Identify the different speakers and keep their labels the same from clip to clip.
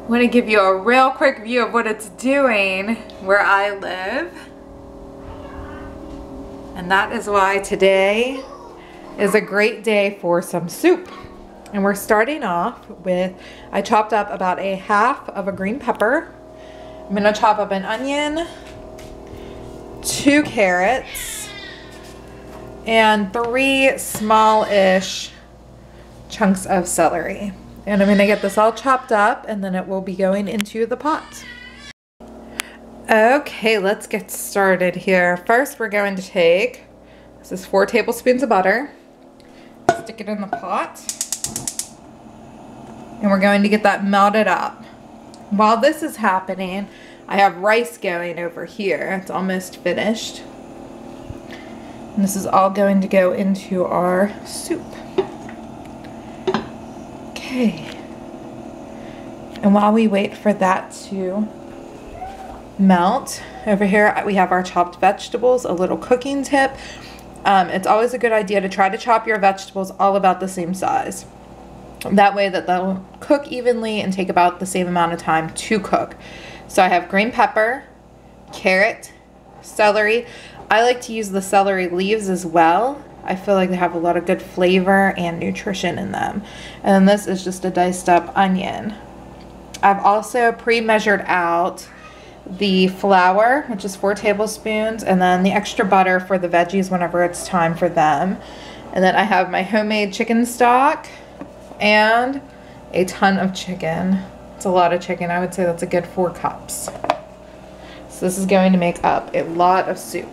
Speaker 1: I want to give you a real quick view of what it's doing where I live. And that is why today is a great day for some soup. And we're starting off with, I chopped up about a half of a green pepper. I'm gonna chop up an onion, 2 carrots, and 3 small-ish chunks of celery. And I'm gonna get this all chopped up and then it will be going into the pot. Okay, let's get started here. First, we're going to take, this is 4 tablespoons of butter, stick it in the pot, and we're going to get that melted up. While this is happening, I have rice going over here. It's almost finished. And this is all going to go into our soup. Okay. And while we wait for that to melt, over here we have our chopped vegetables. A little cooking tip. It's always a good idea to try to chop your vegetables all about the same size. That way that they'll cook evenly and take about the same amount of time to cook. So I have green pepper, carrot, celery. I like to use the celery leaves as well. I feel like they have a lot of good flavor and nutrition in them. And then this is just a diced up onion. I've also pre-measured out the flour, which is 4 tablespoons, and then the extra butter for the veggies whenever it's time for them. And then I have my homemade chicken stock and a ton of chicken. It's a lot of chicken. I would say that's a good 4 cups. So this is going to make up a lot of soup.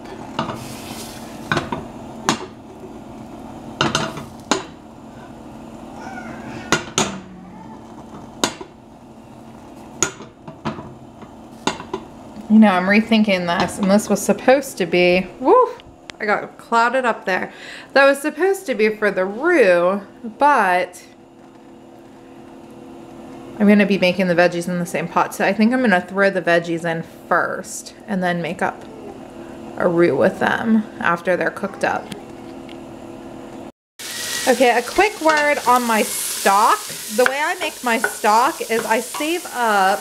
Speaker 1: You know, I'm rethinking this, and this was supposed to be, woo, I got clouded up there. That was supposed to be for the roux, but I'm going to be making the veggies in the same pot. So I think I'm going to throw the veggies in first and then make up a roux with them after they're cooked up. Okay, a quick word on my stock. The way I make my stock is I save up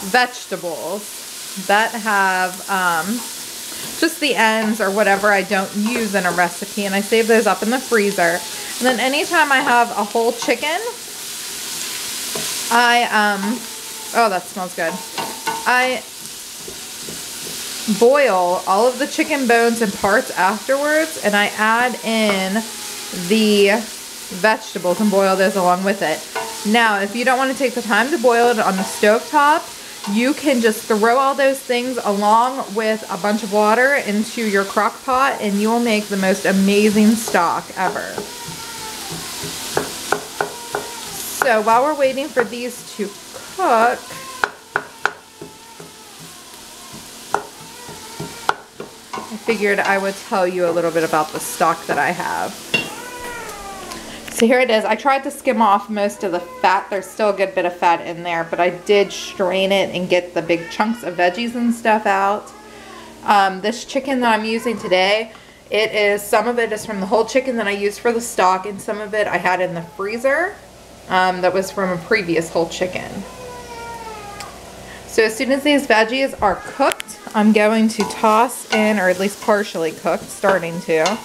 Speaker 1: vegetables that have just the ends or whatever I don't use in a recipe, and I save those up in the freezer. And then anytime I have a whole chicken, oh, that smells good. I boil all of the chicken bones and parts afterwards, and I add in the vegetables and boil those along with it. Now, if you don't want to take the time to boil it on the stovetop, you can just throw all those things along with a bunch of water into your crock pot, and you will make the most amazing stock ever. So while we're waiting for these to cook, I figured I would tell you a little bit about the stock that I have. So here it is. I tried to skim off most of the fat. There's still a good bit of fat in there, but I did strain it and get the big chunks of veggies and stuff out. This chicken that I'm using today, some of it is from the whole chicken that I used for the stock, and some of it I had in the freezer that was from a previous whole chicken. So as soon as these veggies are cooked, I'm going to toss in, or at least partially cooked, starting to.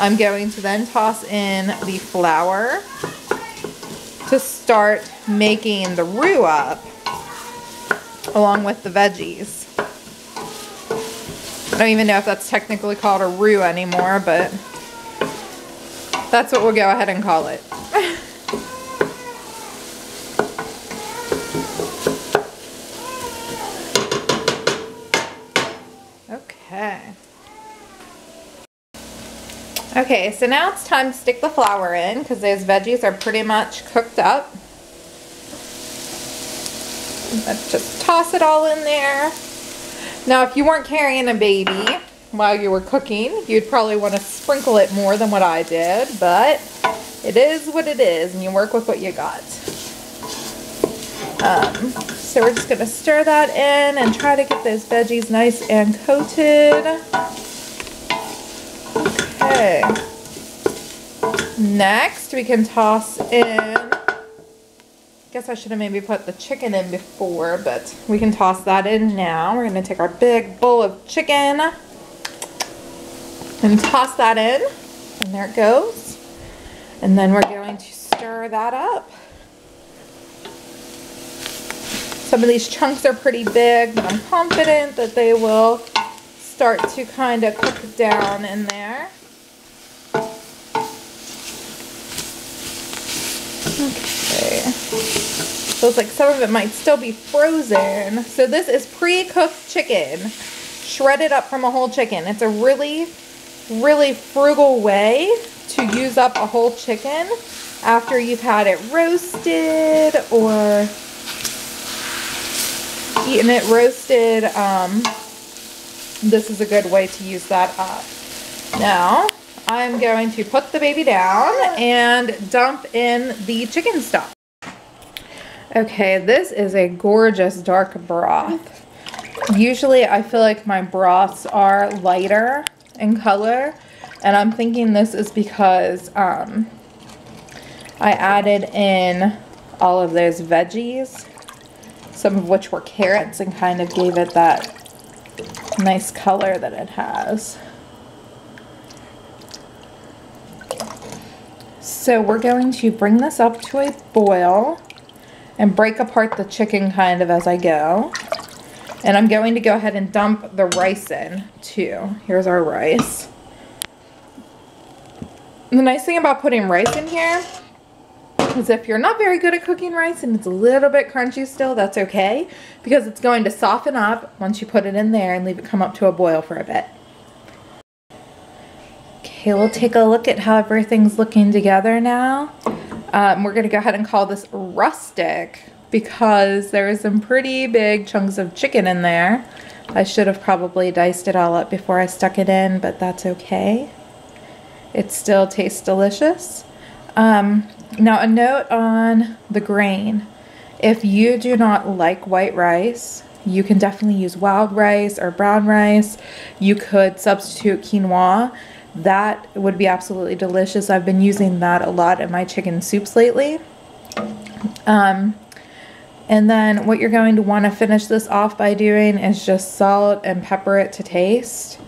Speaker 1: I'm going to then toss in the flour to start making the roux up along with the veggies. I don't even know if that's technically called a roux anymore, but that's what we'll go ahead and call it. Okay. Okay, so now it's time to stick the flour in because those veggies are pretty much cooked up. Let's just toss it all in there. Now, if you weren't carrying a baby while you were cooking, you'd probably want to sprinkle it more than what I did, but it is what it is, and you work with what you got. So we're just going to stir that in and try to get those veggies nice and coated. Okay. Next, we can toss in Guess I should have maybe put the chicken in before, but we can toss that in now. We're gonna take our big bowl of chicken and toss that in, and there it goes. And then we're going to stir that up. Some of these chunks are pretty big, but I'm confident that they will start to kind of cook down in there. Okay. Looks like some of it might still be frozen. So this is pre-cooked chicken, shredded up from a whole chicken. It's a really, really frugal way to use up a whole chicken after you've had it roasted or eaten it roasted. This is a good way to use that up. Now, I'm going to put the baby down and dump in the chicken stock. Okay, this is a gorgeous dark broth. Usually I feel like my broths are lighter in color, and I'm thinking this is because I added in all of those veggies, some of which were carrots, and kind of gave it that nice color that it has. So we're going to bring this up to a boil and break apart the chicken kind of as I go. And I'm going to go ahead and dump the rice in too. Here's our rice. The nice thing about putting rice in here is if you're not very good at cooking rice and it's a little bit crunchy still, that's okay, because it's going to soften up once you put it in there and leave it come up to a boil for a bit. Okay, we'll take a look at how everything's looking together now. We're going to go ahead and call this rustic because there is some pretty big chunks of chicken in there. I should have probably diced it all up before I stuck it in, but that's okay. It still tastes delicious. Now a note on the grain. If you do not like white rice, you can definitely use wild rice or brown rice. You could substitute quinoa. That would be absolutely delicious. I've been using that a lot in my chicken soups lately. And then what you're going to want to finish this off by doing is just salt and pepper it to taste.